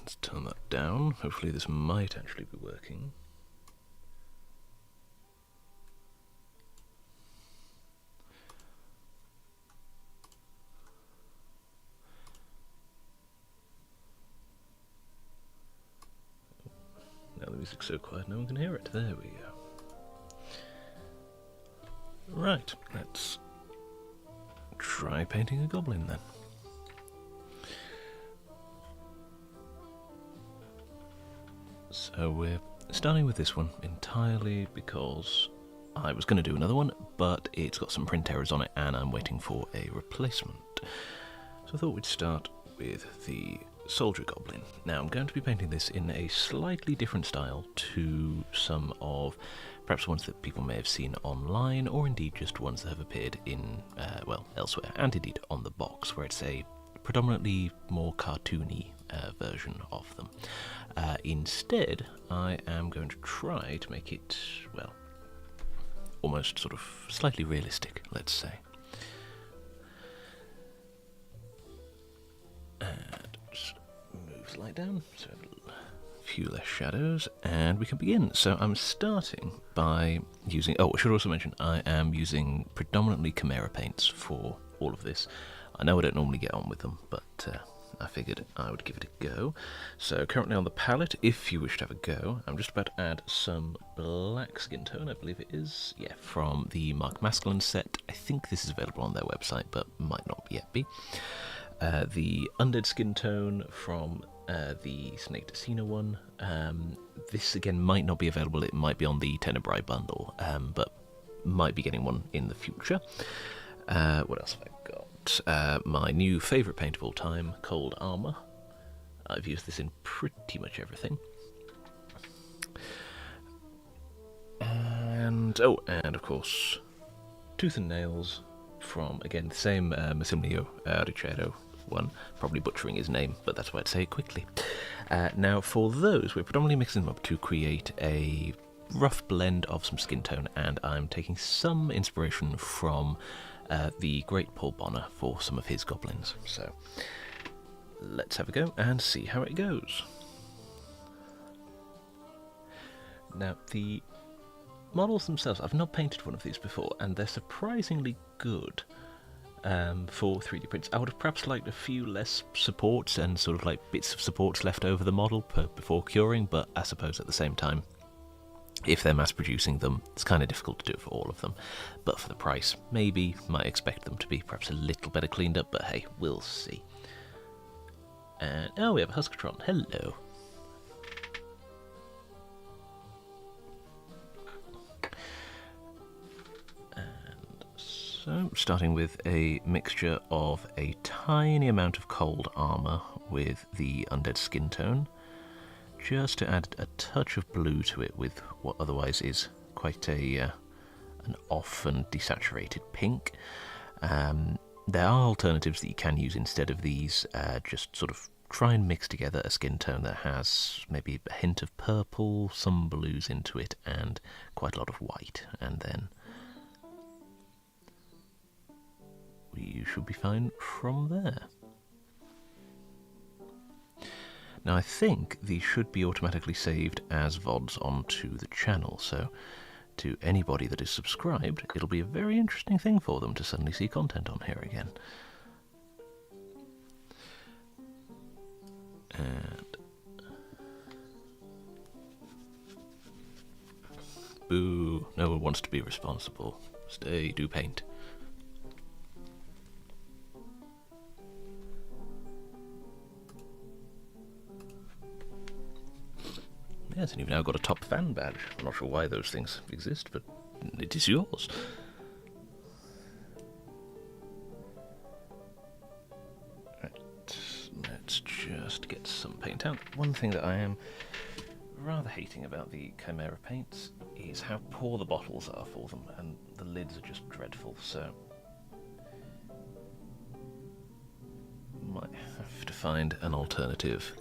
Let's turn that down. Hopefully this might actually be working. Now the music's so quiet no one can hear it. There we go. Right, let's try painting a goblin then. So we're starting with this one entirely because I was going to do another one, but it's got some print errors on it and I'm waiting for a replacement. So I thought we'd start with the soldier goblin. Now I'm going to be painting this in a slightly different style to some of perhaps ones that people may have seen online, or indeed just ones that have appeared in, well, elsewhere, and indeed on the box, where it's a predominantly more cartoony version of them. Instead, I am going to try to make it, well, almost sort of slightly realistic, let's say. And just move the light down, so a few less shadows, and we can begin. So I'm starting by using, oh, I should also mention, I am using predominantly Chimera paints for all of this. I know I don't normally get on with them, but I figured I would give it a go. So currently on the palette, if you wish to have a go, I'm just about to add some black skin tone, I believe it is, yeah, from the Mark Masculine set. I think this is available on their website, but might not yet be. The undead skin tone from the Snake Decina one. This again might not be available, it might be on the Tenebrae bundle, but might be getting one in the future. What else have I got? My new favourite paint of all time, Cold Armour. I've used this in pretty much everything. And, oh, and of course, Tooth and Nails from, again, the same Massimilio Ricciardo one, probably butchering his name, but that's why I'd say it quickly. Now, for those, we're predominantly mixing them up to create a rough blend of some skin tone, and I'm taking some inspiration from the great Paul Bonner for some of his goblins. So let's have a go and see how it goes. Now, the models themselves, I've not painted one of these before, and they're surprisingly good for 3D prints. I would have perhaps liked a few less supports and sort of like bits of supports left over the model before curing, but I suppose at the same time, if they're mass producing them, it's kind of difficult to do it for all of them. But for the price, maybe might expect them to be perhaps a little better cleaned up, but hey, we'll see. And oh, we have a Huskatron. Hello. And so, starting with a mixture of a tiny amount of Cold Armour with the undead skin tone, just to add a touch of blue to it with what otherwise is quite an off and desaturated pink. There are alternatives that you can use instead of these, just sort of try and mix together a skin tone that has maybe a hint of purple, some blues into it, and quite a lot of white, and then you should be fine from there. Now I think these should be automatically saved as VODs onto the channel, so to anybody that is subscribed, it'll be a very interesting thing for them to suddenly see content on here again. And boo, no one wants to be responsible. Stay, do paint. Yes, and you've now got a top fan badge. I'm not sure why those things exist, but it is yours. Right, let's just get some paint out. One thing that I am rather hating about the Chimera paints is how poor the bottles are for them, and the lids are just dreadful, so might have to find an alternative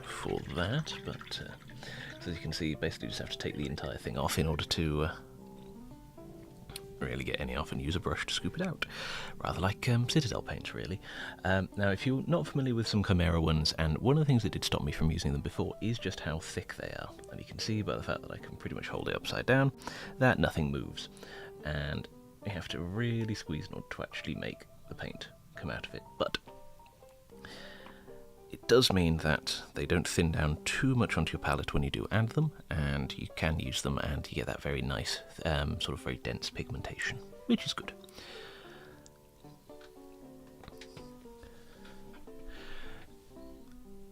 for that, but as you can see, basically just have to take the entire thing off in order to really get any off and use a brush to scoop it out. Rather like Citadel paints, really. Now, if you're not familiar with some Chimera ones, and one of the things that did stop me from using them before is just how thick they are. And you can see by the fact that I can pretty much hold it upside down that nothing moves. And you have to really squeeze in order to actually make the paint come out of it. But it does mean that they don't thin down too much onto your palette when you do add them, and you can use them and you get that very nice, sort of very dense pigmentation, which is good.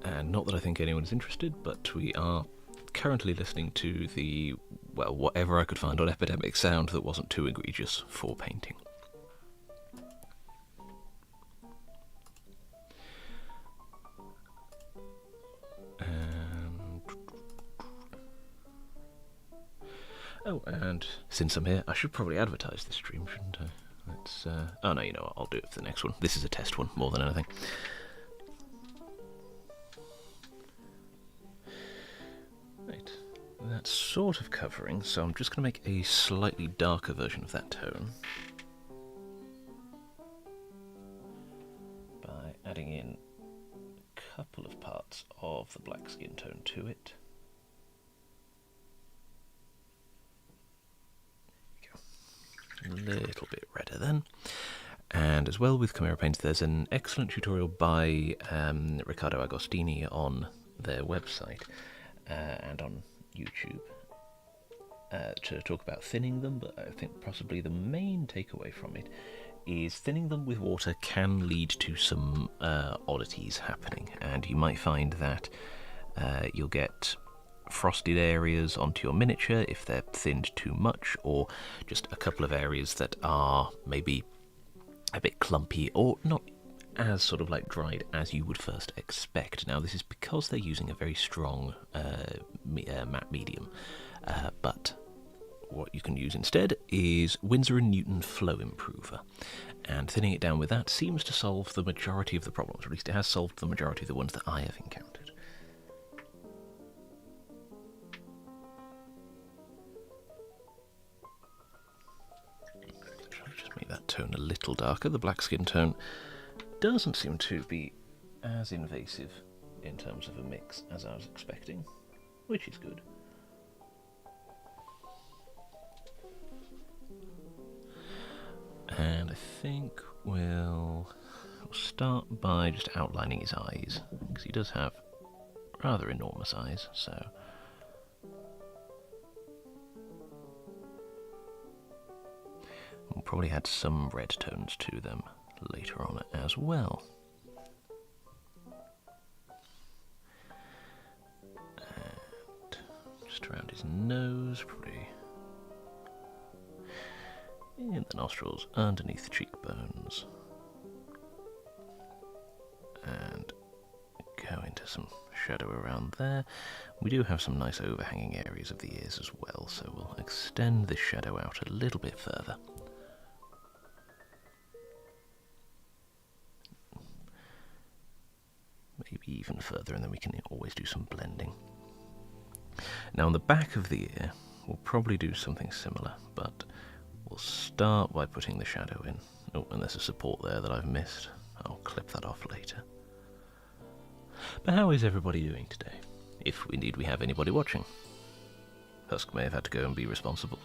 And not that I think anyone's interested, but we are currently listening to the, well, whatever I could find on Epidemic sound that wasn't too egregious for painting. Oh, and since I'm here, I should probably advertise this stream, shouldn't I? Let's, oh no, you know what, I'll do it for the next one. This is a test one, more than anything. Right, that's sort of covering, so I'm just going to make a slightly darker version of that tone by adding in a couple of parts of the black skin tone to it. A little bit redder then. And as well with Chimera paints, there's an excellent tutorial by Riccardo Agostini on their website and on YouTube to talk about thinning them, but I think possibly the main takeaway from it is thinning them with water can lead to some oddities happening, and you might find that you'll get frosted areas onto your miniature if they're thinned too much, or just a couple of areas that are maybe a bit clumpy or not as sort of like dried as you would first expect. Now this is because they're using a very strong matte medium, but what you can use instead is Winsor & Newton Flow Improver, and thinning it down with that seems to solve the majority of the problems, or at least it has solved the majority of the ones that I have encountered. Make that tone a little darker. The black skin tone doesn't seem to be as invasive in terms of a mix as I was expecting, which is good. And I think we'll start by just outlining his eyes, because he does have rather enormous eyes, so we'll probably add some red tones to them later on as well. And just around his nose, probably in the nostrils, underneath the cheekbones. And go into some shadow around there. We do have some nice overhanging areas of the ears as well, so we'll extend this shadow out a little bit further. Maybe even further, and then we can always do some blending. Now on the back of the ear, we'll probably do something similar, but we'll start by putting the shadow in. Oh, and there's a support there that I've missed. I'll clip that off later. But how is everybody doing today? If indeed we have anybody watching. Husk may have had to go and be responsible.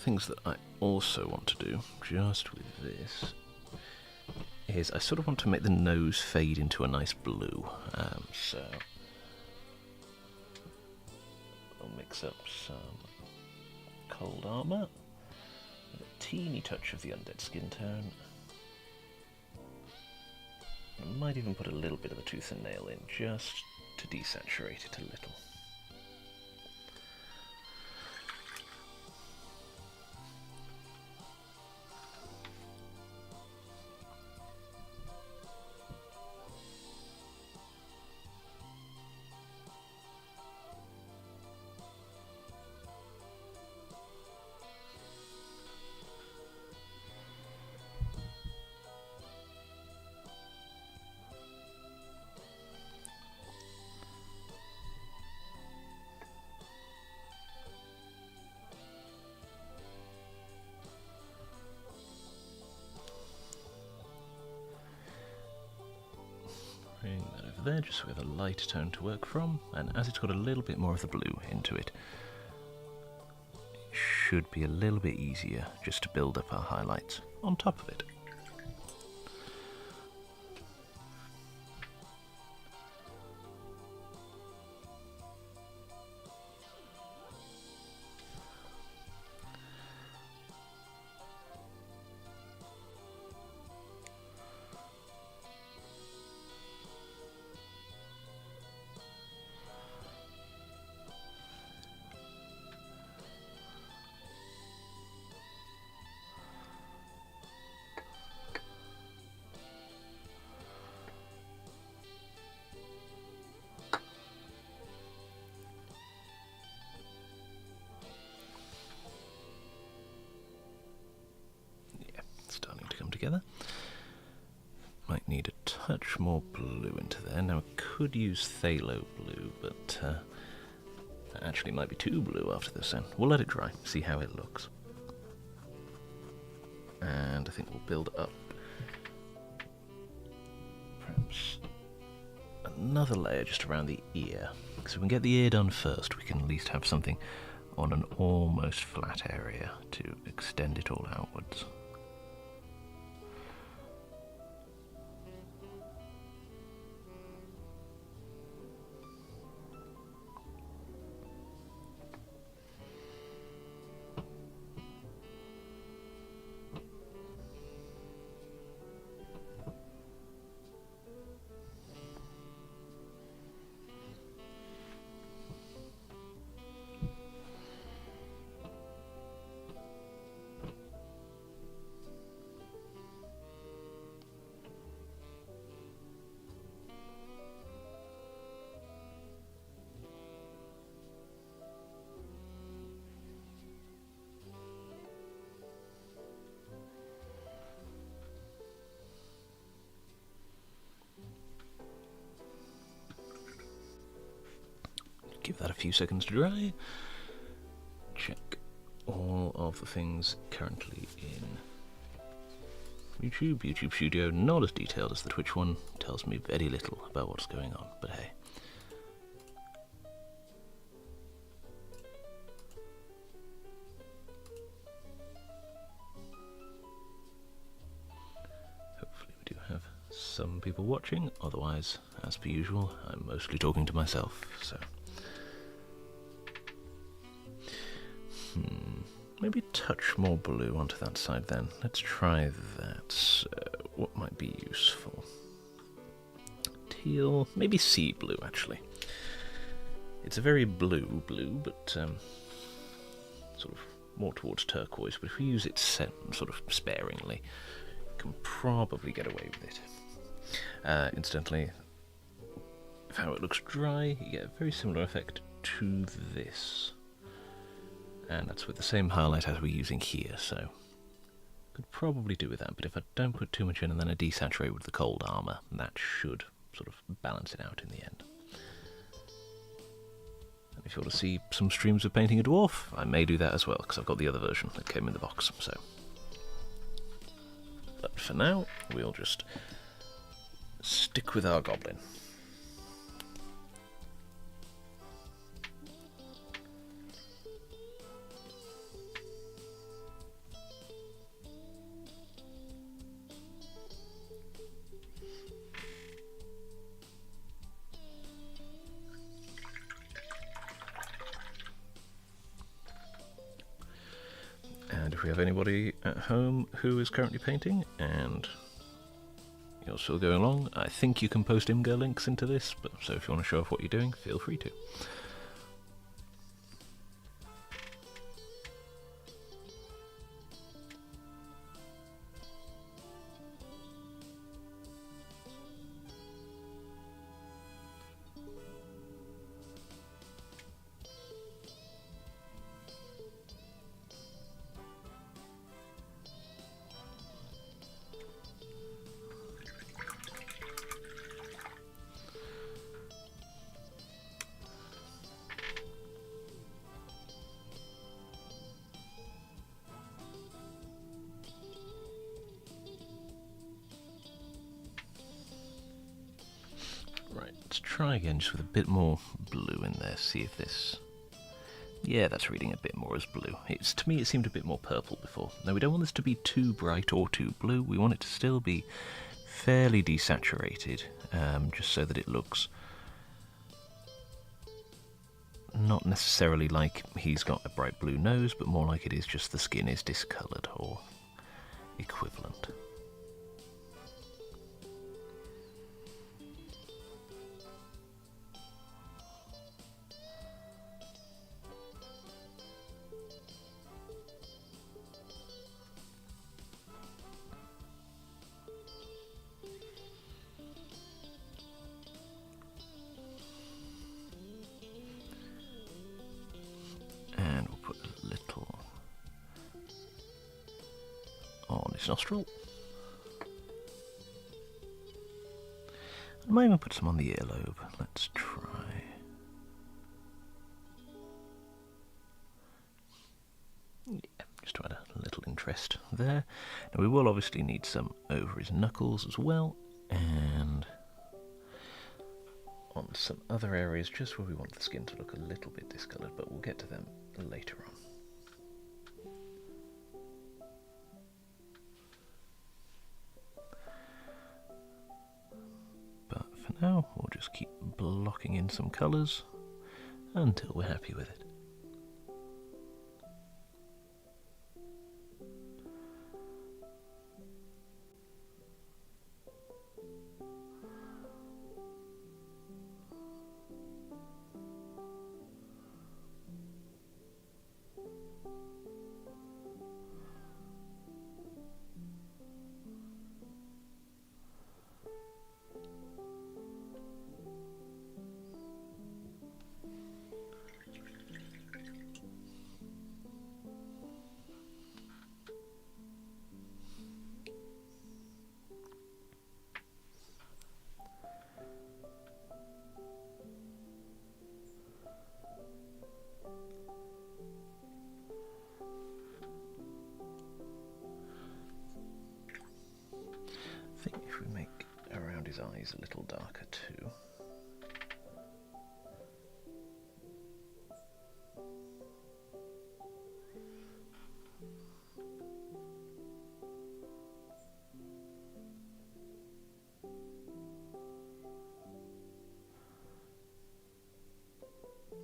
Things that I also want to do, just with this, is I sort of want to make the nose fade into a nice blue. So we'll mix up some cold armour, a teeny touch of the undead skin tone. I might even put a little bit of the tooth and nail in just to desaturate it a little. Bring that over there, just so we have a lighter tone to work from, and as it's got a little bit more of the blue into it, it should be a little bit easier just to build up our highlights on top of it. Starting to come together. Might need a touch more blue into there. Now I could use phthalo blue, but that actually might be too blue after this then. We'll let it dry, see how it looks. And I think we'll build up perhaps another layer just around the ear. So we can get the ear done first, we can at least have something on an almost flat area to extend it all outwards. Give that a few seconds to dry. Check all of the things currently in YouTube Studio, not as detailed as the Twitch one, tells me very little about what's going on, but hey. Hopefully we do have some people watching, otherwise, as per usual, I'm mostly talking to myself, so... Maybe a touch more blue onto that side then. Let's try that. So, what might be useful? Teal, maybe sea blue actually. It's a very blue, but sort of more towards turquoise, but if we use it sort of sparingly, we can probably get away with it. Incidentally, if how it looks dry, you get a very similar effect to this. And that's with the same highlight as we're using here, so could probably do with that, but if I don't put too much in and then I desaturate with the cold armour, that should sort of balance it out in the end. And if you want to see some streams of painting a dwarf, I may do that as well, because I've got the other version that came in the box, so. But for now, we'll just stick with our goblin. And if we have anybody at home who is currently painting and you're still going along, I think you can post Imgur links into this, but so if you want to show off what you're doing, feel free to. Right, let's try again just with a bit more blue in there, see if this... Yeah, that's reading a bit more as blue. To me it seemed a bit more purple before. Now we don't want this to be too bright or too blue, we want it to still be fairly desaturated, just so that it looks not necessarily like he's got a bright blue nose, but more like it is just the skin is discoloured or equivalent. And we'll put a little on his nostril. I might even put some on the earlobe. Let's try. Yeah, just to add a little interest there. Now we will obviously need some over his knuckles as well, and on some other areas just where we want the skin to look a little bit discoloured, but we'll get to them later on. But for now, we'll just keep blocking in some colours until we're happy with it. I think if we make around his eyes a little darker too.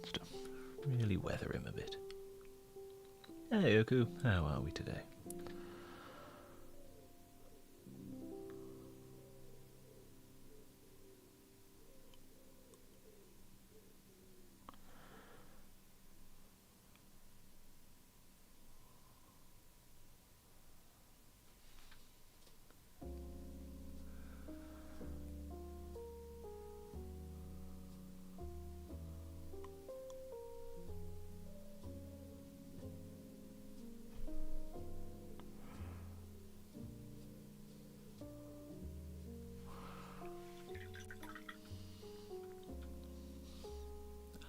Just to really weather him a bit. Hey Oku, how are we today?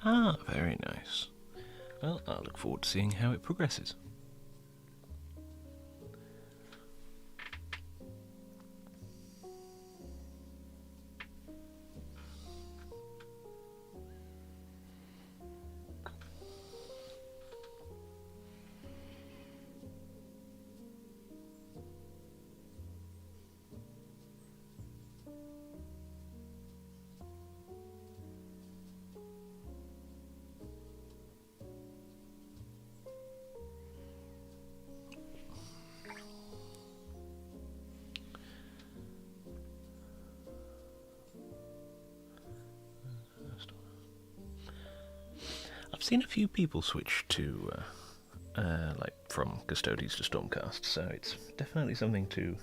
Ah, very nice. Well, I look forward to seeing how it progresses. seen a few people switch to, like, from Custodies to Stormcast, so it's definitely something to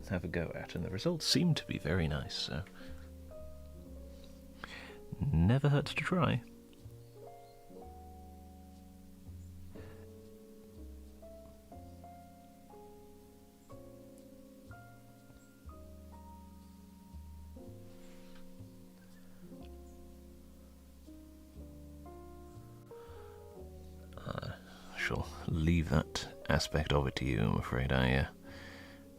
have a go at, and the results seem to be very nice, so never hurts to try. Shall leave that aspect of it to you. I'm afraid I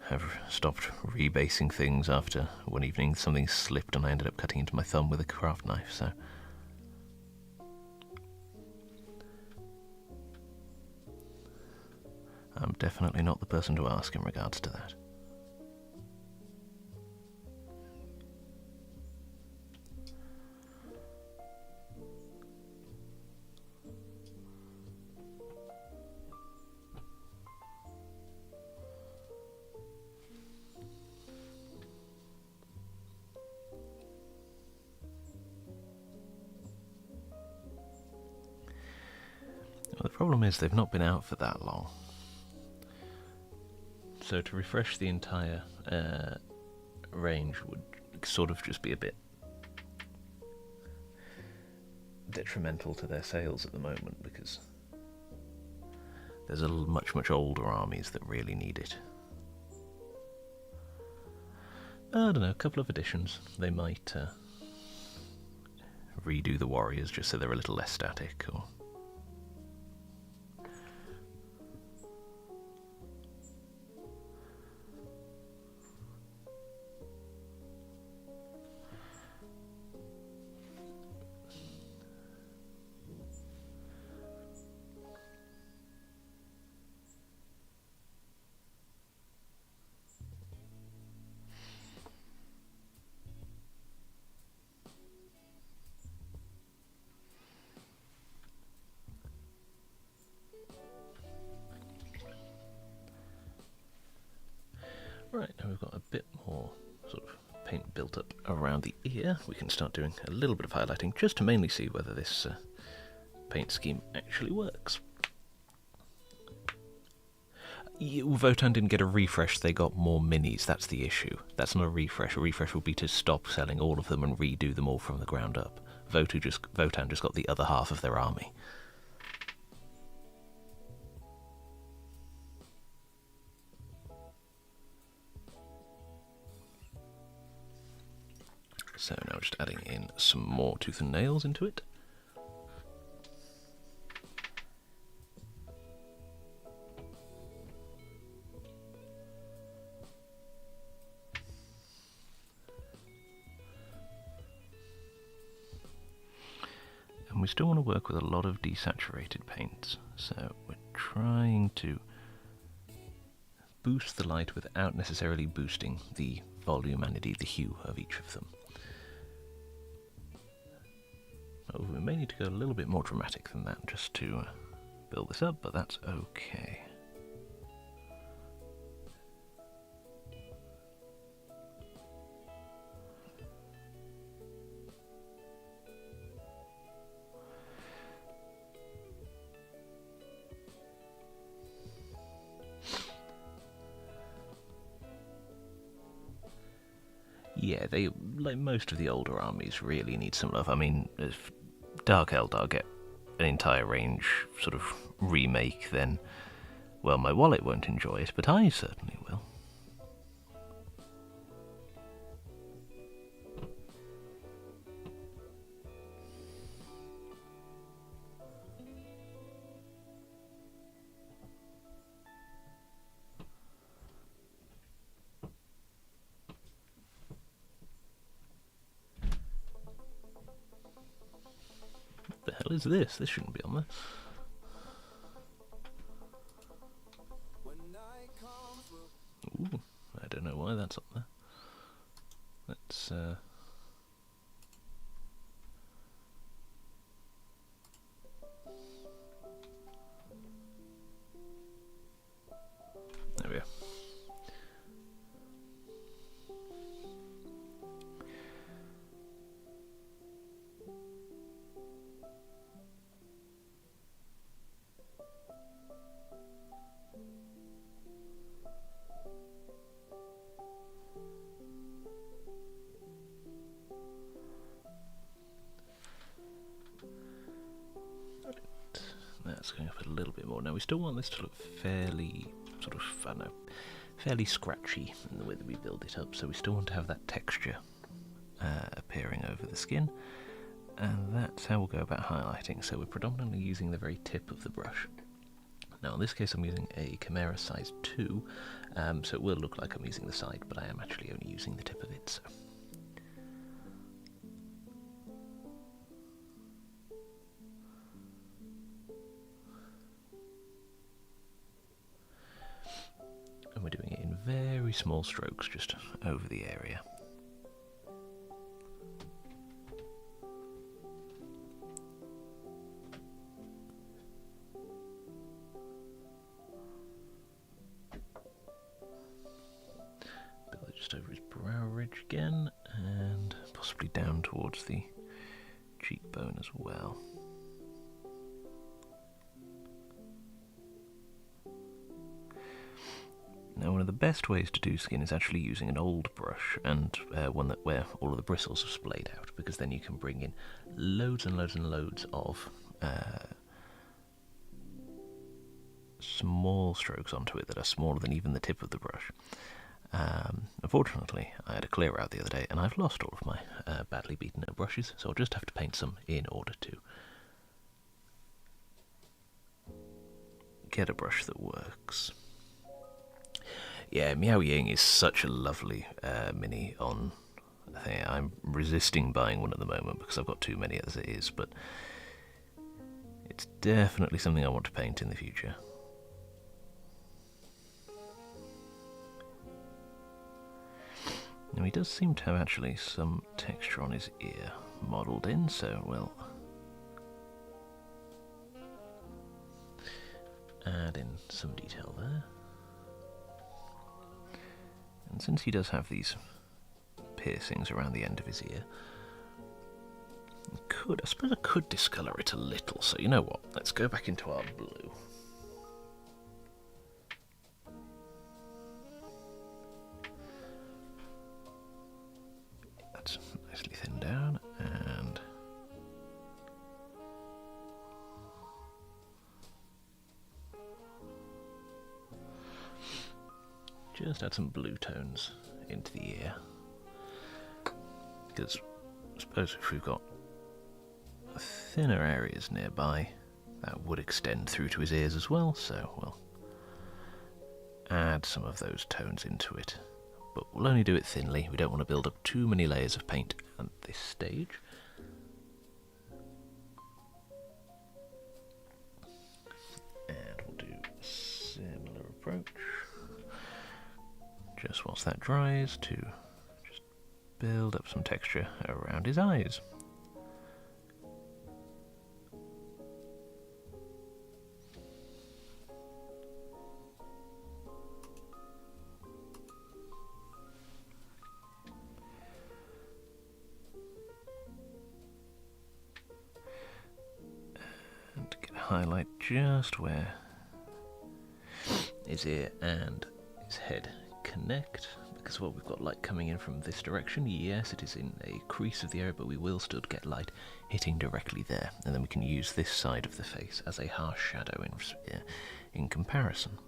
have stopped rebasing things after one evening something slipped and I ended up cutting into my thumb with a craft knife, so I'm definitely not the person to ask in regards to that. The problem is they've not been out for that long. So to refresh the entire range would sort of just be a bit detrimental to their sales at the moment, because there's much older armies that really need it. I don't know, a couple of additions. They might redo the warriors just so they're a little less static, or right, now we've got a bit more sort of paint built up around the ear. We can start doing a little bit of highlighting just to mainly see whether this paint scheme actually works. Votan didn't get a refresh, they got more minis, that's the issue. That's not a refresh. A refresh would be to stop selling all of them and redo them all from the ground up. Votan just got the other half of their army. So now just adding in some more tooth and nails into it. And we still want to work with a lot of desaturated paints, so we're trying to boost the light without necessarily boosting the volume and indeed the hue of each of them. Oh, we may need to go a little bit more dramatic than that just to build this up, but that's okay. Yeah, they, like most of the older armies, really need some love. I mean, if Dark Eldar get an entire range sort of remake, then, well, my wallet won't enjoy it, but I certainly will. What the hell is this? This shouldn't be on there. Ooh, I don't know why that's on there. Let's there we are. that's going up a little bit more. Now we still want this to look fairly, sort of, I don't know, fairly scratchy in the way that we build it up, so we still want to have that texture appearing over the skin, and that's how we'll go about highlighting. So we're predominantly using the very tip of the brush. Now in this case I'm using a Chimera size 2, so it will look like I'm using the side, but I am actually only using the tip of it. So. And we're doing it in very small strokes, just over the area. Build it just over his brow ridge again, and possibly down towards the cheekbone as well. Now, one of the best ways to do skin is actually using an old brush, and one where all of the bristles are splayed out, because then you can bring in loads and loads and loads of small strokes onto it that are smaller than even the tip of the brush. Unfortunately, I had a clear out the other day, and I've lost all of my badly beaten up brushes, so I'll just have to paint some in order to get a brush that works. Yeah, Meow Ying is such a lovely mini on. I'm resisting buying one at the moment because I've got too many as it is, but it's definitely something I want to paint in the future. Now he does seem to have actually some texture on his ear modelled in, so we'll add in some detail there. And since he does have these piercings around the end of his ear, I suppose I could discolour it a little, so you know what, let's go back into our blue. That's nicely thinned down, and just add some blue tones into the ear, because I suppose if we've got thinner areas nearby, that would extend through to his ears as well, so we'll add some of those tones into it. But we'll only do it thinly, we don't want to build up too many layers of paint at this stage. And we'll do a similar approach, just whilst that dries, to just build up some texture around his eyes. And get a highlight just where his ear and his head connect, because what we've got light coming in from this direction, yes, it is in a crease of the area, but we will still get light hitting directly there, and then we can use this side of the face as a harsh shadow in comparison.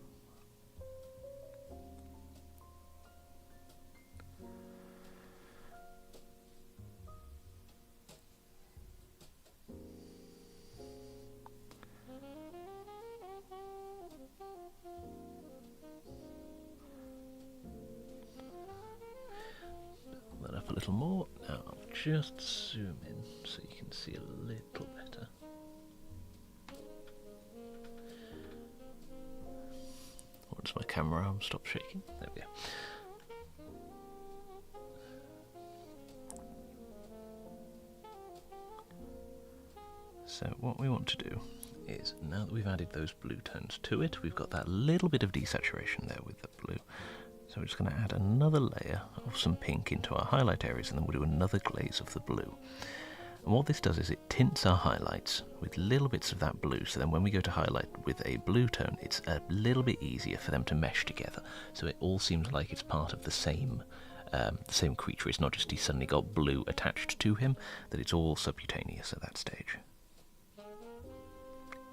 Up a little more. Now I'll just zoom in so you can see a little better. Once my camera arm stops shaking, there we go. So what we want to do is, now that we've added those blue tones to it, we've got that little bit of desaturation there with the blue. So we're just going to add another layer of some pink into our highlight areas, and then we'll do another glaze of the blue. And what this does is it tints our highlights with little bits of that blue, so then when we go to highlight with a blue tone, it's a little bit easier for them to mesh together. So it all seems like it's part of the same creature. It's not just he's suddenly got blue attached to him, that it's all subcutaneous at that stage.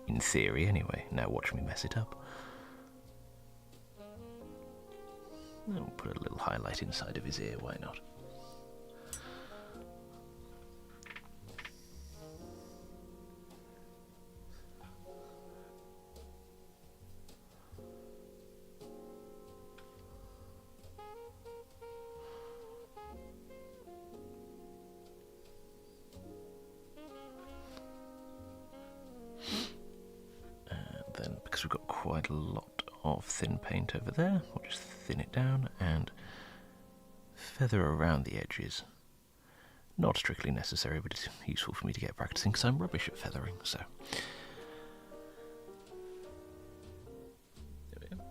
In theory, anyway. Now watch me mess it up. We'll put a little highlight inside of his ear, why not? Then, because we've got quite a lot of thin paint over there, we'll just thin it down and feather around the edges. Not strictly necessary, but it's useful for me to get practicing because I'm rubbish at feathering, so. There we go.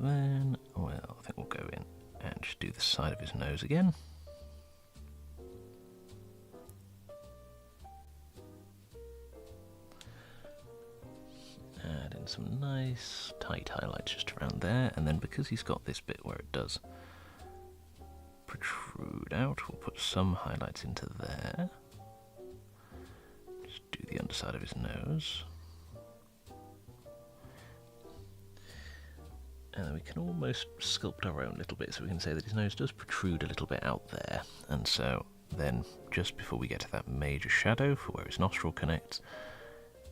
Then, well, I think we'll go in and just do the side of his nose again. Add in some nice tight highlights just around there, and then because he's got this bit where it does protrude out, we'll put some highlights into there. Just do the underside of his nose. And then we can almost sculpt our own little bit, so we can say that his nose does protrude a little bit out there. And so then, just before we get to that major shadow for where his nostril connects,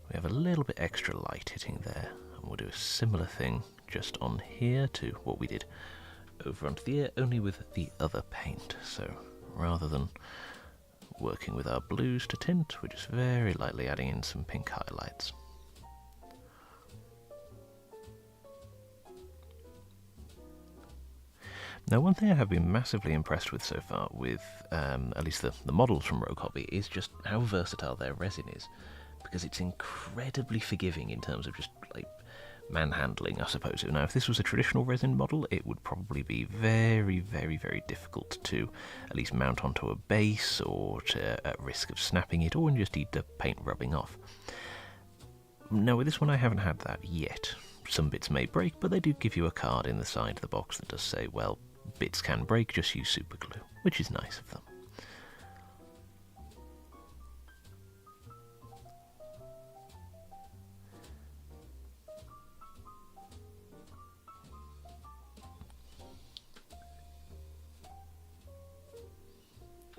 we have a little bit extra light hitting there. And we'll do a similar thing just on here to what we did over onto the ear, only with the other paint. So rather than working with our blues to tint, we're just very lightly adding in some pink highlights. Now, one thing I have been massively impressed with so far, with at least the models from Rogue Hobby, is just how versatile their resin is, because it's incredibly forgiving in terms of just like manhandling, I suppose. Now, if this was a traditional resin model, it would probably be very, very, very difficult to at least mount onto a base, or at risk of snapping it, or just the paint rubbing off. Now, with this one, I haven't had that yet. Some bits may break, but they do give you a card in the side of the box that does say, well, bits can break, just use super glue, which is nice of them.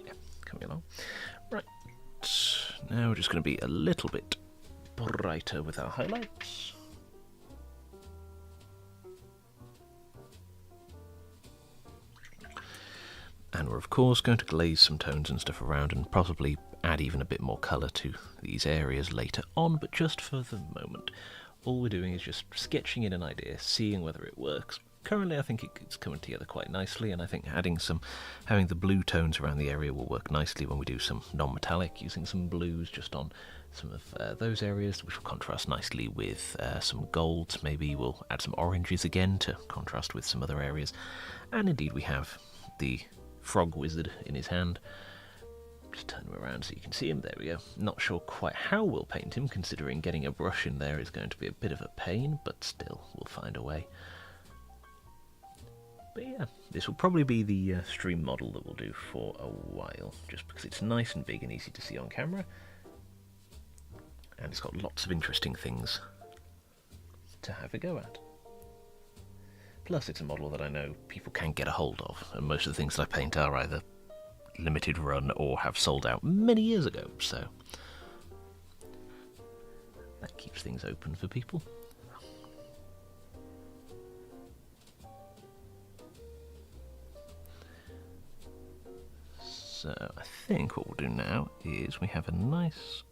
Yeah, coming along. Right, now we're just going to be a little bit brighter with our highlights. And we're of course going to glaze some tones and stuff around and possibly add even a bit more colour to these areas later on, but just for the moment, all we're doing is just sketching in an idea, seeing whether it works. Currently I think it's coming together quite nicely, and I think having the blue tones around the area will work nicely when we do some non-metallic, using some blues just on some of those areas, which will contrast nicely with some golds. Maybe we'll add some oranges again to contrast with some other areas. And indeed we have the frog wizard in his hand. Just turn him around so you can see him. There we go. Not sure quite how we'll paint him, considering getting a brush in there is going to be a bit of a pain, but still, we'll find a way. But yeah, this will probably be the stream model that we'll do for a while, just because it's nice and big and easy to see on camera, and it's got lots of interesting things to have a go at. Plus, it's a model that I know people can get a hold of, and most of the things that I paint are either limited run or have sold out many years ago, so that keeps things open for people. So I think what we'll do now is we have a nice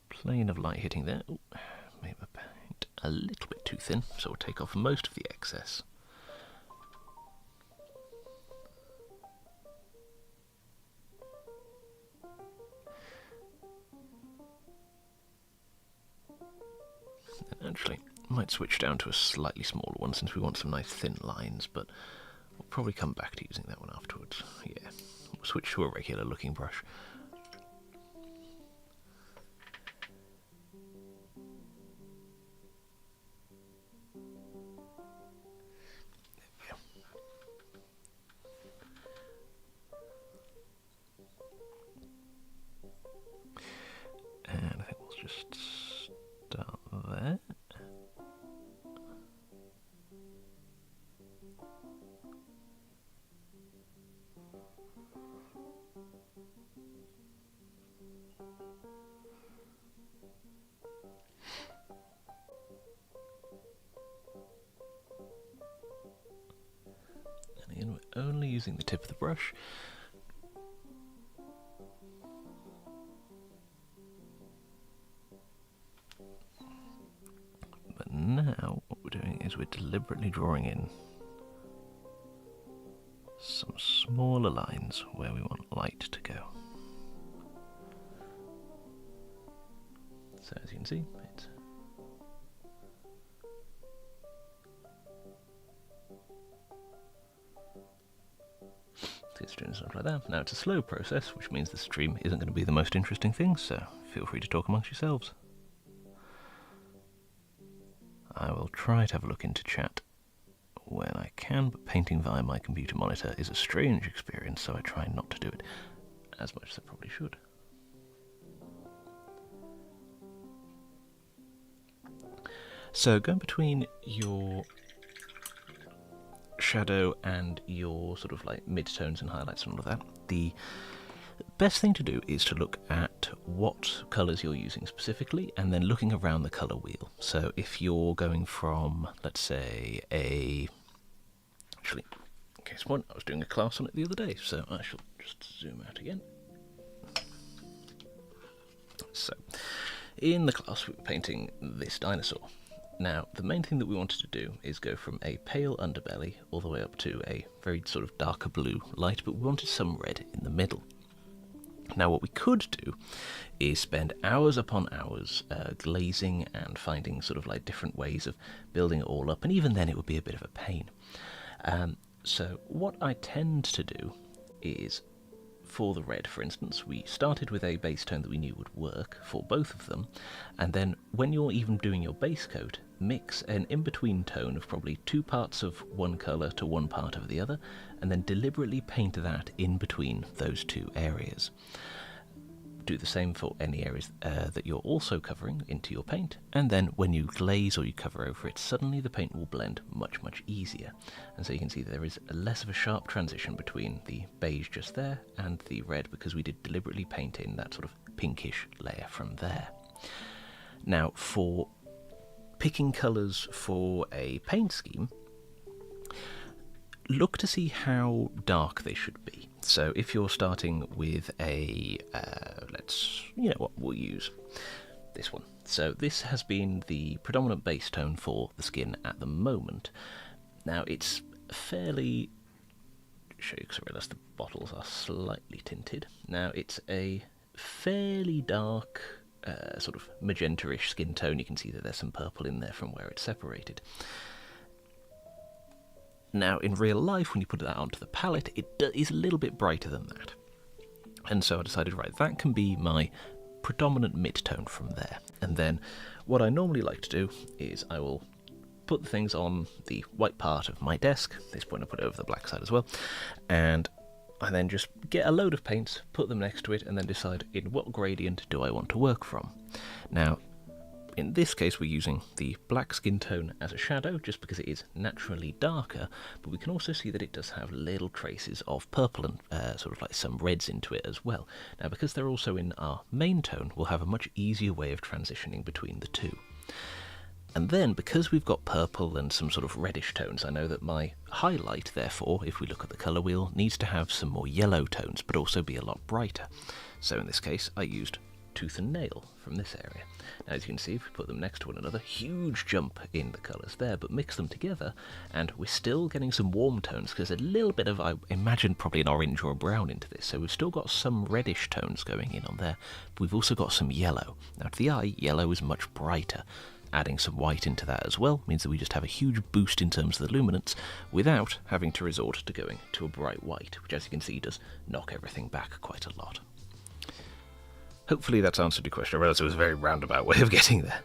plane of light hitting there. Ooh, maybe the paint a little bit too thin, so we'll take off most of the excess. And actually, I might switch down to a slightly smaller one since we want some nice thin lines, but we'll probably come back to using that one afterwards. Yeah, we'll switch to a regular looking brush. just start there. And again, we're only using the tip of the brush. But now what we're doing is we're deliberately drawing in some smaller lines where we want light to go. So as you can see, it's doing something like that. Now it's a slow process, which means the stream isn't going to be the most interesting thing, so feel free to talk amongst yourselves. I will try to have a look into chat when I can, but painting via my computer monitor is a strange experience, so I try not to do it as much as I probably should. So going between your shadow and your sort of like mid-tones and highlights and all of that, the best thing to do is to look at what colours you're using specifically and then looking around the colour wheel. So if you're going from, let's say, actually, in case point, I was doing a class on it the other day, so I shall just zoom out again. So, in the class we were painting this dinosaur. Now, the main thing that we wanted to do is go from a pale underbelly all the way up to a very sort of darker blue light, but we wanted some red in the middle. Now, what we could do is spend hours upon hours glazing and finding sort of like different ways of building it all up, and even then it would be a bit of a pain. So what I tend to do is, for the red, for instance, we started with a base tone that we knew would work for both of them, and then when you're even doing your base coat, mix an in-between tone of probably 2 parts of one colour to 1 part of the other, and then deliberately paint that in between those 2 areas. Do the same for any areas that you're also covering into your paint, and then when you glaze or you cover over it, suddenly the paint will blend much, much easier. And so you can see there is less of a sharp transition between the beige just there and the red, because we did deliberately paint in that sort of pinkish layer from there. Now, for picking colours for a paint scheme, look to see how dark they should be. So if you're starting with a, we'll use this one. So this has been the predominant base tone for the skin at the moment. Now it's fairly, show you because I realise the bottles are slightly tinted. Now it's a fairly dark, sort of magenta-ish skin tone. You can see that there's some purple in there from where it's separated. Now, in real life, when you put that onto the palette, it is a little bit brighter than that. And so I decided, right, that can be my predominant mid-tone from there. And then what I normally like to do is I will put the things on the white part of my desk. At this point I put it over the black side as well. And I then just get a load of paints, put them next to it, and then decide in what gradient do I want to work from. Now, in this case we're using the black skin tone as a shadow just because it is naturally darker, but we can also see that it does have little traces of purple and sort of like some reds into it as well. Now because they're also in our main tone, we'll have a much easier way of transitioning between the two. And then because we've got purple and some sort of reddish tones, I know that my highlight, therefore, if we look at the colour wheel, needs to have some more yellow tones but also be a lot brighter. So in this case I used Tooth and Nail from this area. Now as you can see, if we put them next to one another, huge jump in the colours there, but mix them together and we're still getting some warm tones because a little bit of, I imagine, probably an orange or a brown into this, so we've still got some reddish tones going in on there, but we've also got some yellow. Now to the eye, yellow is much brighter. Adding some white into that as well means that we just have a huge boost in terms of the luminance without having to resort to going to a bright white, which as you can see does knock everything back quite a lot. Hopefully that's answered your question. I realise it was a very roundabout way of getting there.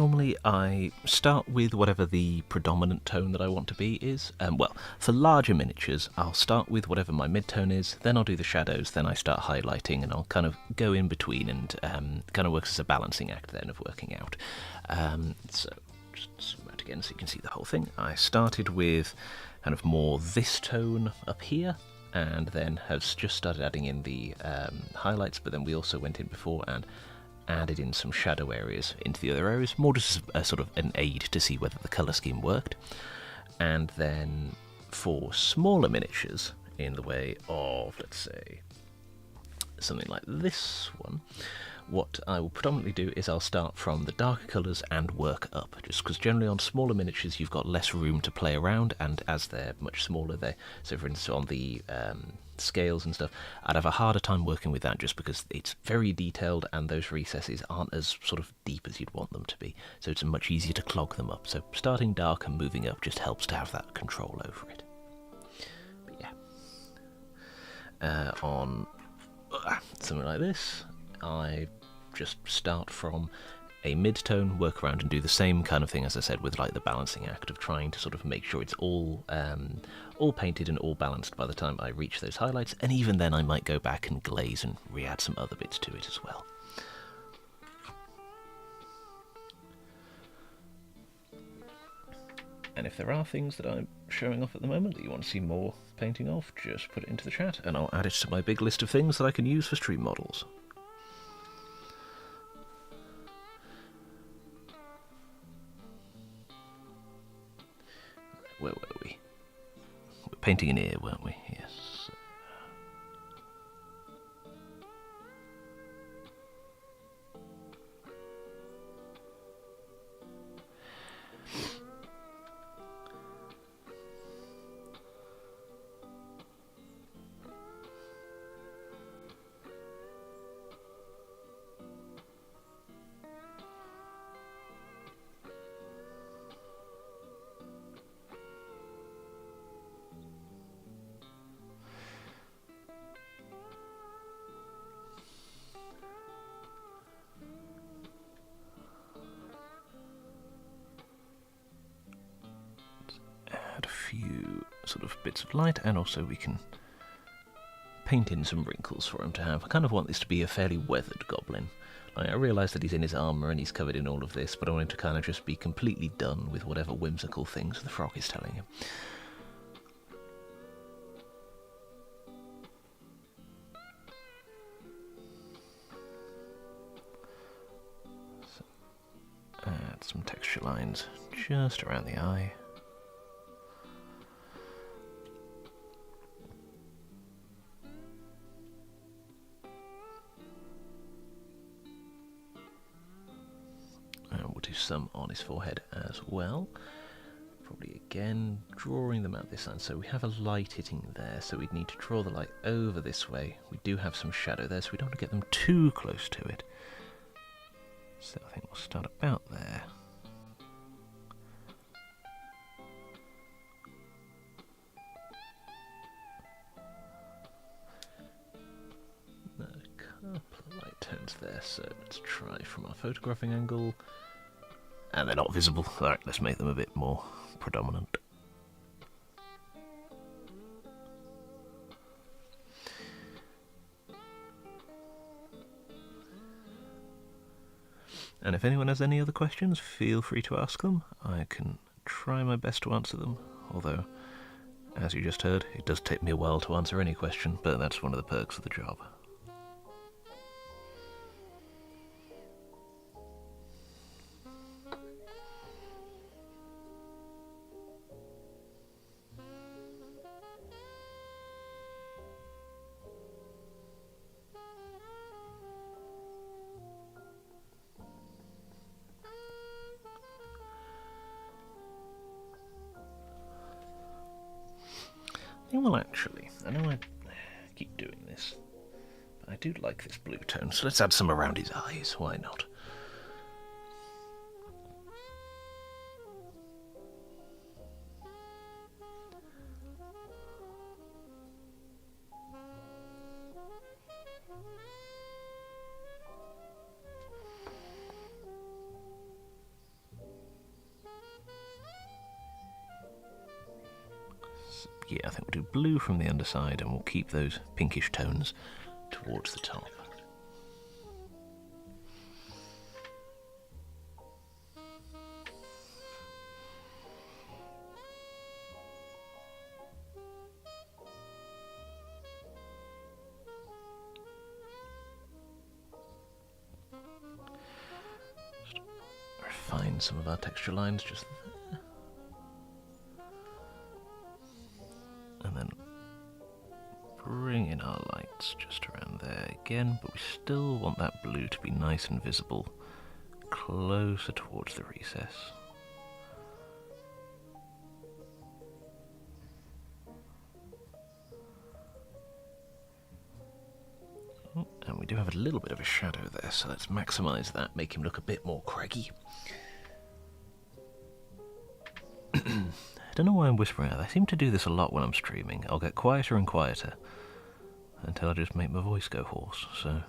normally I start with whatever the predominant tone that I want to be is. Well, for larger miniatures, I'll start with whatever my mid-tone is, then I'll do the shadows, then I start highlighting, and I'll kind of go in between, and kind of works as a balancing act then of working out. So just zoom out again so you can see the whole thing. I started with kind of more this tone up here, and then has just started adding in the highlights, but then we also went in before and added in some shadow areas into the other areas, more just as a sort of an aid to see whether the colour scheme worked. And then for smaller miniatures, in the way of, let's say, something like this one, what I will predominantly do is I'll start from the darker colours and work up, just because generally on smaller miniatures you've got less room to play around, and as they're much smaller, so for instance on the scales and stuff, I'd have a harder time working with that just because it's very detailed and those recesses aren't as sort of deep as you'd want them to be, so it's much easier to clog them up. So starting dark and moving up just helps to have that control over it. But yeah, on something like this, I just start from a mid-tone, work around and do the same kind of thing as I said with like the balancing act of trying to sort of make sure it's all painted and all balanced by the time I reach those highlights, and even then I might go back and glaze and re-add some other bits to it as well. And if there are things that I'm showing off at the moment that you want to see more painting of, just put it into the chat and I'll add it to my big list of things that I can use for stream models. Where were we? We're painting an ear, weren't we? Yes. Add a few sort of bits of light, and also we can paint in some wrinkles for him to have. I kind of want this to be a fairly weathered goblin. I realise that he's in his armour and he's covered in all of this, but I want him to kind of just be completely done with whatever whimsical things the frog is telling him. So, add some texture lines just around the eye. We'll do some on his forehead as well. Probably again drawing them out this side. So we have a light hitting there, so we'd need to draw the light over this way. We do have some shadow there, so we don't want to get them too close to it. So I think we'll start about there. A couple of light tones there, so let's try from our photographing angle. And they're not visible. Alright, let's make them a bit more predominant. And if anyone has any other questions, feel free to ask them. I can try my best to answer them, although, as you just heard, it does take me a while to answer any question, but that's one of the perks of the job. Well, actually, I know I keep doing this, but I do like this blue tone, so let's add some around his eyes, why not? Yeah, I think we'll do blue from the underside, and we'll keep those pinkish tones towards the top. Refine some of our texture lines just there. And then bring in our lights just around there again, but we still want that blue to be nice and visible closer towards the recess. And we do have a little bit of a shadow there, so let's maximise that, make him look a bit more craggy. I don't know why I'm whispering out. I seem to do this a lot when I'm streaming. I'll get quieter and quieter until I just make my voice go hoarse, so...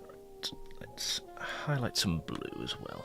Right, let's highlight some blue as well.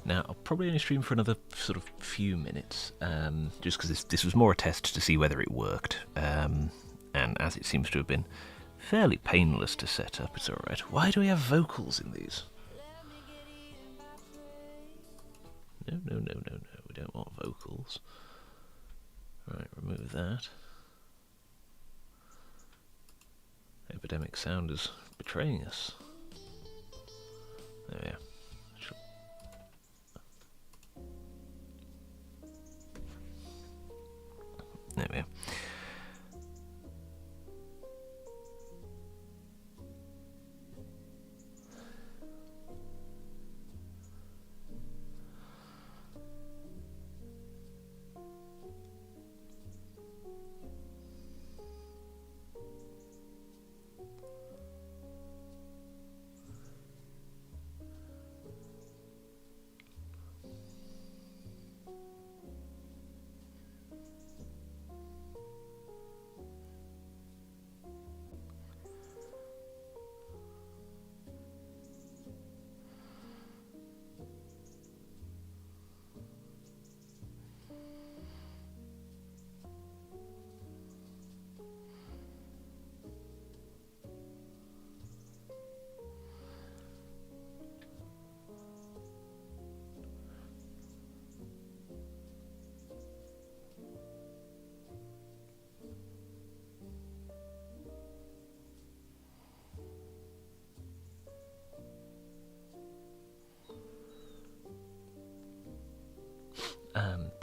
Now, I'll probably only stream for another sort of few minutes, just because this was more a test to see whether it worked, and as it seems to have been fairly painless to set up, it's alright. Why do we have vocals in these? No, we don't want vocals. Right, remove that. Epidemic sound is betraying us. There we are. There we are.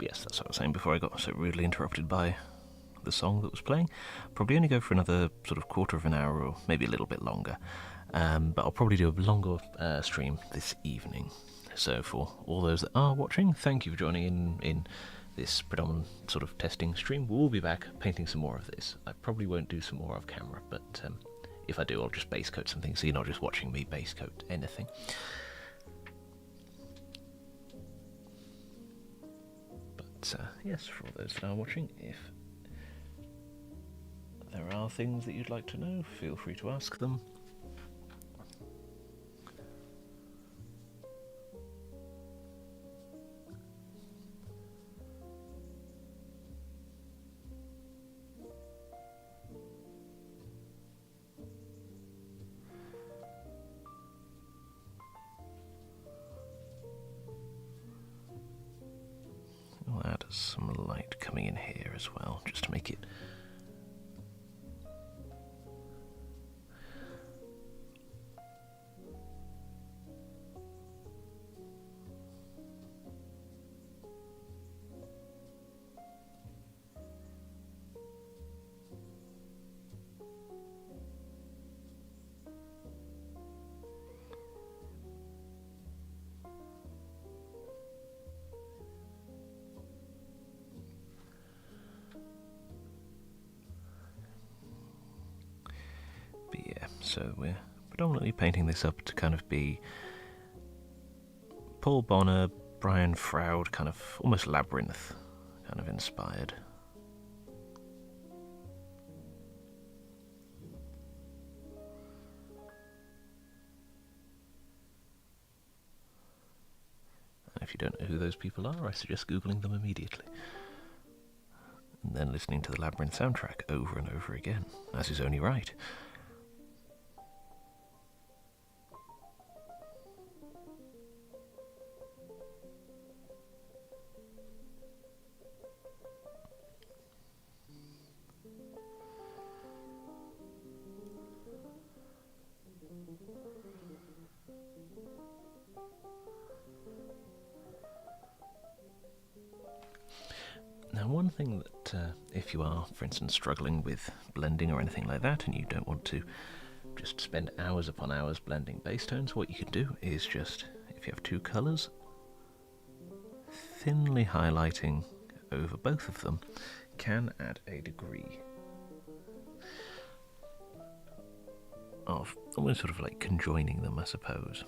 Yes, that's what I was saying before I got so rudely interrupted by the song that was playing. Probably only go for another sort of quarter of an hour or maybe a little bit longer, but I'll probably do a longer stream this evening. So for all those that are watching, thank you for joining in this predominant sort of testing stream. We'll be back painting some more of this. I probably won't do some more off camera, but if I do, I'll just base coat something so you're not just watching me base coat anything. Yes, for all those that are watching, if there are things that you'd like to know, feel free to ask them. I'll add some light coming in here as well, just to make it... But yeah, so we're predominantly painting this up to kind of be Paul Bonner, Brian Froud, kind of almost Labyrinth kind of inspired. If you don't know who those people are, I suggest Googling them immediately. And then listening to the Labyrinth soundtrack over and over again, as is only right. Now, one thing that, if you are, for instance, struggling with blending or anything like that, and you don't want to just spend hours upon hours blending base tones, what you can do is just, if you have two colours, thinly highlighting over both of them can add a degree of almost sort of like conjoining them, I suppose.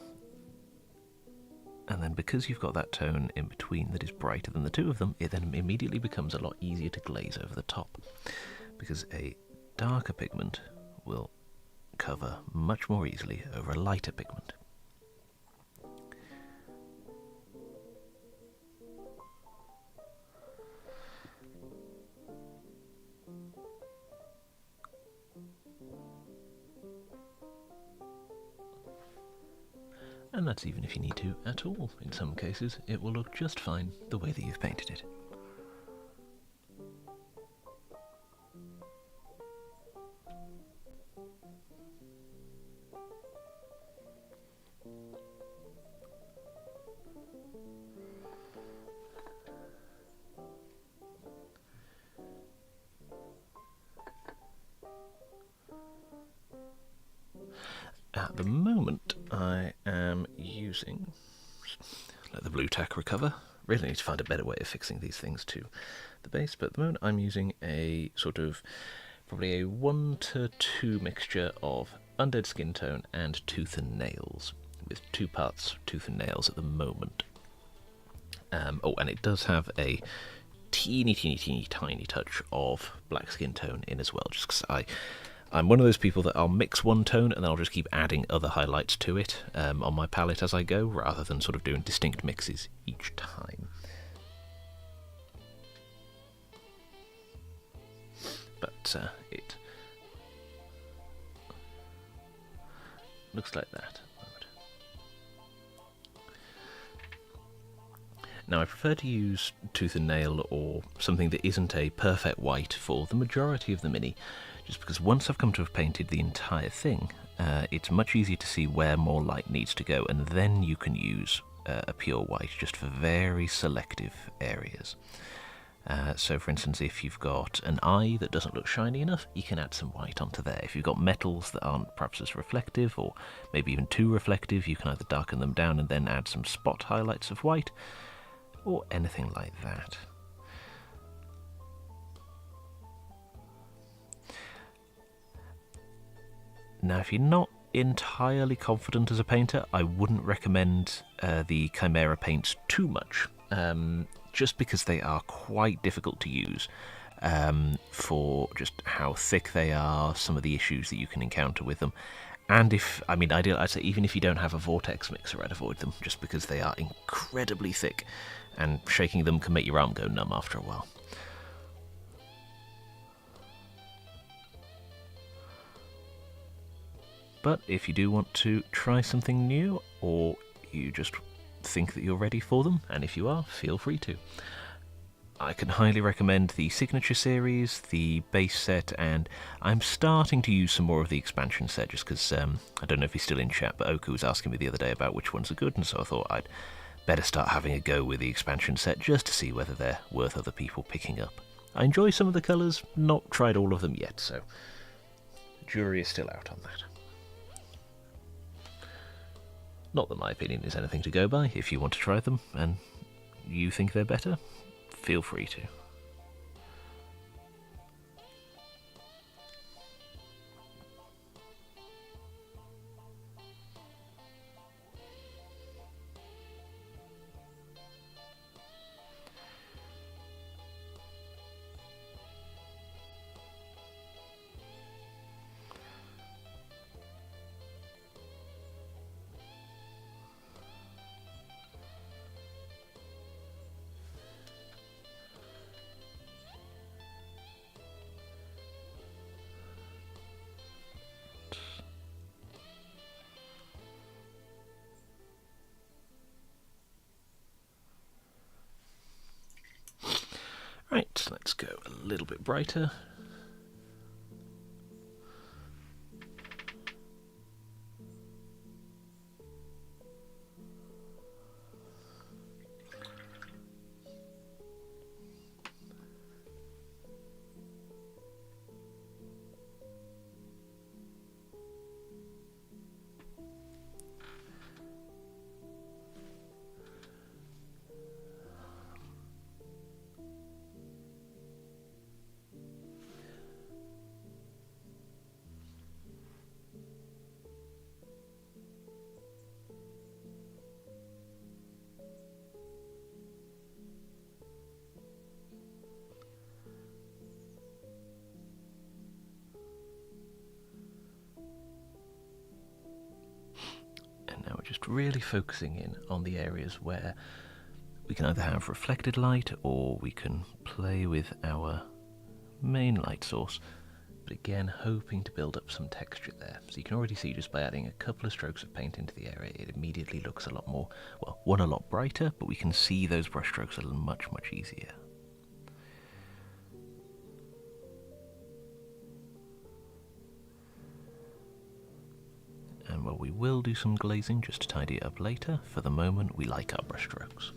And then because you've got that tone in between that is brighter than the two of them, it then immediately becomes a lot easier to glaze over the top, because a darker pigment will cover much more easily over a lighter pigment. And that's even if you need to at all. In some cases, it will look just fine the way that you've painted it. At the moment, I am using, let the blue tack recover. Really need to find a better way of fixing these things to the base, but at the moment I'm using a sort of, probably a 1 to 2 mixture of undead skin tone and tooth and nails, with 2 parts tooth and nails at the moment. Oh, and it does have a teeny tiny touch of black skin tone in as well, just because I'm one of those people that I'll mix one tone and then I'll just keep adding other highlights to it on my palette as I go, rather than sort of doing distinct mixes each time. But it looks like that. Now, I prefer to use tooth and nail or something that isn't a perfect white for the majority of the mini, just because once I've come to have painted the entire thing, it's much easier to see where more light needs to go, and then you can use a pure white just for very selective areas. So for instance, if you've got an eye that doesn't look shiny enough, you can add some white onto there. If you've got metals that aren't perhaps as reflective, or maybe even too reflective, you can either darken them down and then add some spot highlights of white, or anything like that. Now, if you're not entirely confident as a painter, I wouldn't recommend the Chimera paints too much, just because they are quite difficult to use for just how thick they are, some of the issues that you can encounter with them. And I'd say even if you don't have a vortex mixer, I'd avoid them, just because they are incredibly thick, and shaking them can make your arm go numb after a while. But if you do want to try something new, or you just think that you're ready for them, and if you are, feel free to. I can highly recommend the Signature series, the base set, and I'm starting to use some more of the expansion set just because, I don't know if he's still in chat, but Oku was asking me the other day about which ones are good, and so I thought I'd better start having a go with the expansion set just to see whether they're worth other people picking up. I enjoy some of the colours, not tried all of them yet, so the jury is still out on that. Not that my opinion is anything to go by. If you want to try them and you think they're better, feel free to. Right, let's go a little bit brighter. Now we're just really focusing in on the areas where we can either have reflected light or we can play with our main light source, but again hoping to build up some texture there. So you can already see just by adding a couple of strokes of paint into the area it immediately looks a lot more, well, one, a lot brighter, but we can see those brush strokes much easier. And well, we will do some glazing just to tidy it up later. For the moment, we like our brush strokes.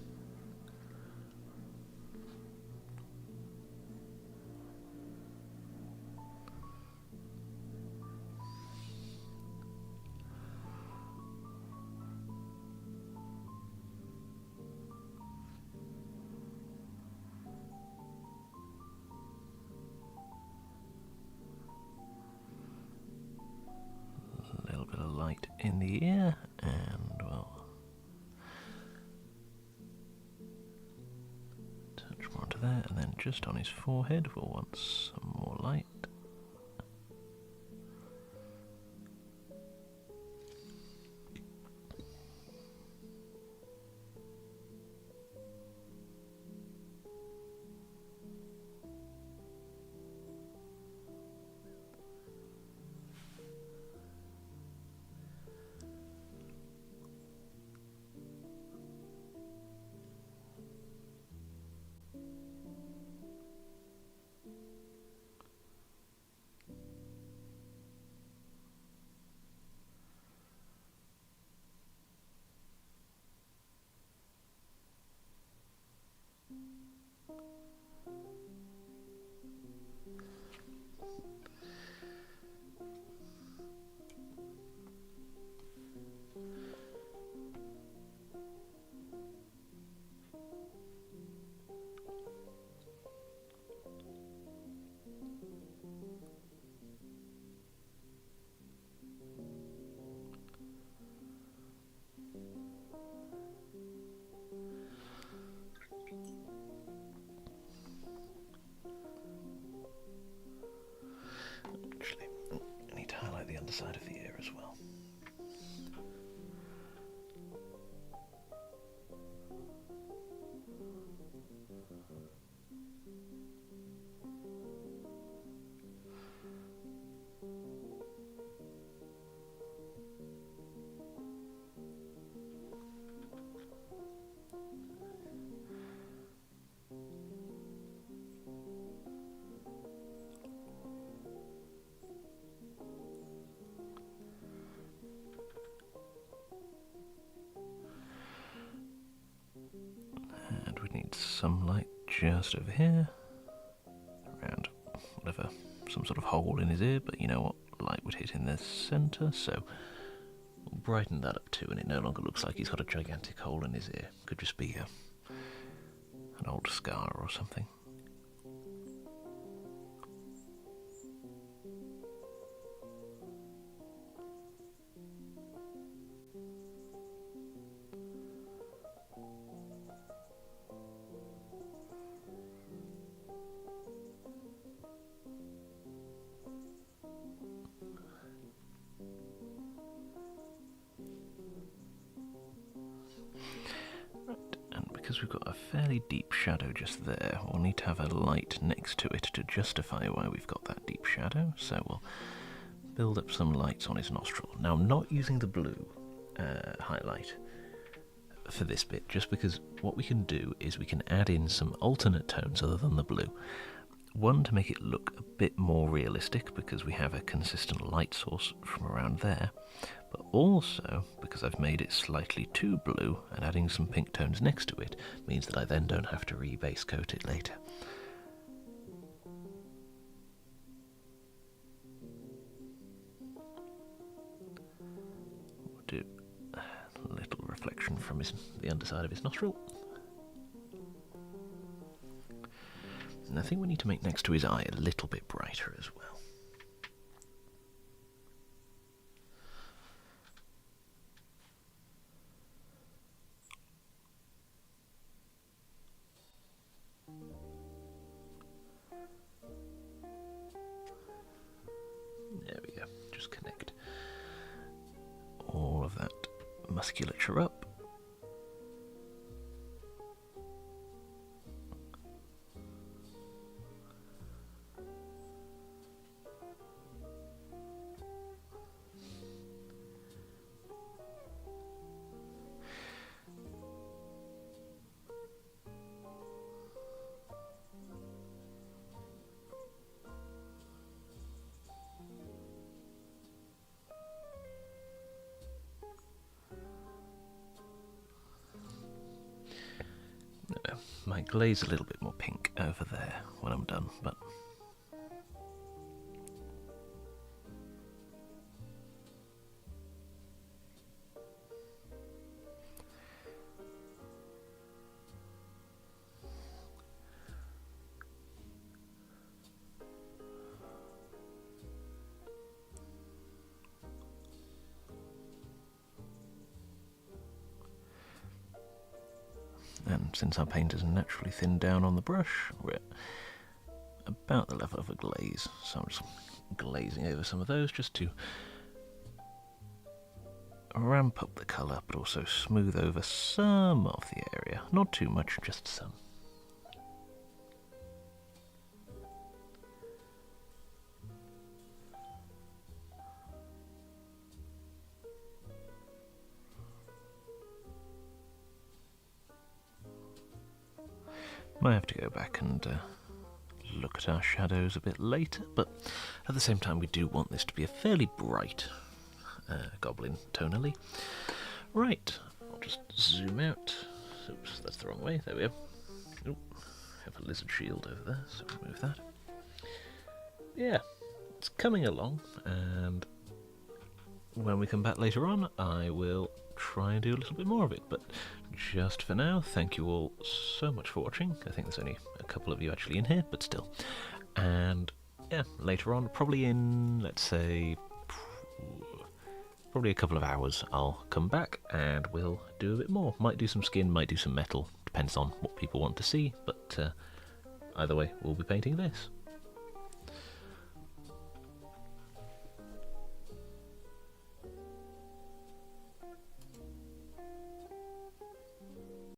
A little bit of light in the ear, and well, touch more onto there, and then just on his forehead we'll want some more light. Actually, I need to highlight the underside of the ear as well. first over here, around whatever, some sort of hole in his ear, but you know what, light would hit in the centre, so we'll brighten that up too, and it no longer looks like he's got a gigantic hole in his ear. Could just be an old scar or something. Because we've got a fairly deep shadow just there, we'll need to have a light next to it to justify why we've got that deep shadow, so we'll build up some lights on his nostril. Now, I'm not using the blue highlight for this bit, just because what we can do is we can add in some alternate tones other than the blue. One, to make it look a bit more realistic, because we have a consistent light source from around there, but also because I've made it slightly too blue, and adding some pink tones next to it means that I then don't have to rebase coat it later. We'll do a little reflection from the underside of his nostril. And I think we need to make next to his eye a little bit brighter as well. There we go, just connect all of that musculature up. Might glaze a little bit more pink over there when I'm done, but and since our paint is naturally thinned down on the brush, we're at about the level of a glaze, so I'm just glazing over some of those just to ramp up the colour, but also smooth over some of the area. Not too much, just some. Might have to go back and look at our shadows a bit later, but at the same time we do want this to be a fairly bright goblin tonally. Right, I'll just zoom out. Oops, that's the wrong way. There we go. Oop, have a lizard shield over there, so remove that. Yeah, it's coming along, and when we come back later on, I will try and do a little bit more of it, but just for now, thank you all so much for watching. I think there's only a couple of you actually in here, but still. And yeah, later on, probably in, let's say, probably a couple of hours, I'll come back and we'll do a bit more. Might do some skin, might do some metal, depends on what people want to see, but either way, we'll be painting this.